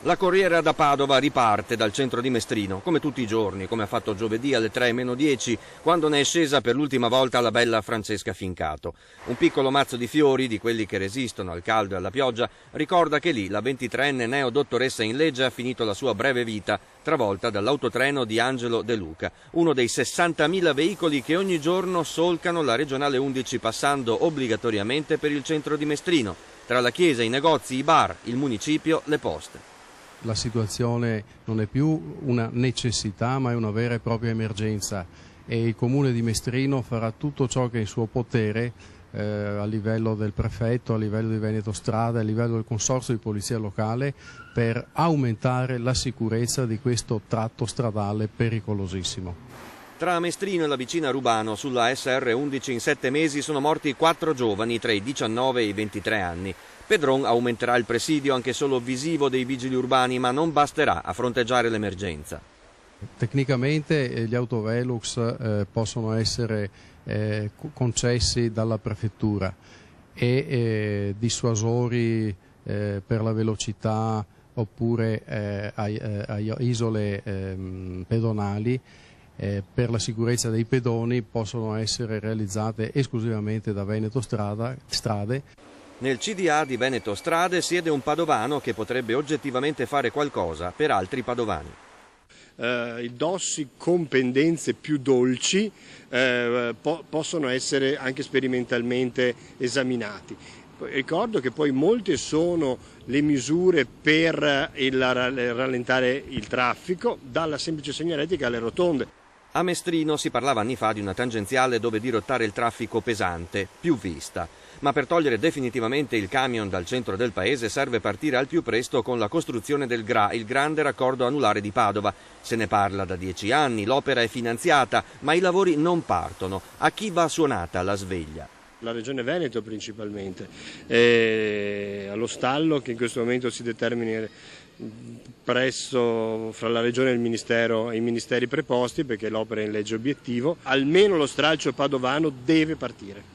La corriera da Padova riparte dal centro di Mestrino, come tutti i giorni, come ha fatto giovedì alle 3:10, quando ne è scesa per l'ultima volta la bella Francesca Fincato. Un piccolo mazzo di fiori, di quelli che resistono al caldo e alla pioggia, ricorda che lì la 23enne neodottoressa in legge ha finito la sua breve vita, travolta dall'autotreno di Angelo De Luca, uno dei 60.000 veicoli che ogni giorno solcano la regionale 11 passando obbligatoriamente per il centro di Mestrino, tra la chiesa, i negozi, i bar, il municipio, le poste. La situazione non è più una necessità ma è una vera e propria emergenza e il Comune di Mestrino farà tutto ciò che è in suo potere a livello del prefetto, a livello di Veneto Strade, a livello del consorzio di polizia locale per aumentare la sicurezza di questo tratto stradale pericolosissimo. Tra Mestrino e la vicina Rubano sulla SR11 in 7 mesi sono morti 4 giovani tra i 19 e i 23 anni. Pedron aumenterà il presidio anche solo visivo dei vigili urbani, ma non basterà a fronteggiare l'emergenza. Tecnicamente gli autovelux possono essere concessi dalla prefettura e dissuasori per la velocità oppure a isole pedonali per la sicurezza dei pedoni possono essere realizzate esclusivamente da Veneto Strade. Nel CDA di Veneto Strade siede un padovano che potrebbe oggettivamente fare qualcosa per altri padovani. I dossi con pendenze più dolci possono essere anche sperimentalmente esaminati. Ricordo che poi molte sono le misure per rallentare il traffico, dalla semplice segnaletica alle rotonde. A Mestrino si parlava anni fa di una tangenziale dove dirottare il traffico pesante, più vista. Ma per togliere definitivamente il camion dal centro del paese serve partire al più presto con la costruzione del GRA, il grande raccordo anulare di Padova. Se ne parla da 10 anni, l'opera è finanziata, ma i lavori non partono. A chi va suonata la sveglia? La Regione Veneto principalmente, allo stallo che in questo momento si determina presso fra la Regione e il Ministero e i ministeri preposti perché l'opera è in legge obiettivo, almeno lo stralcio padovano deve partire.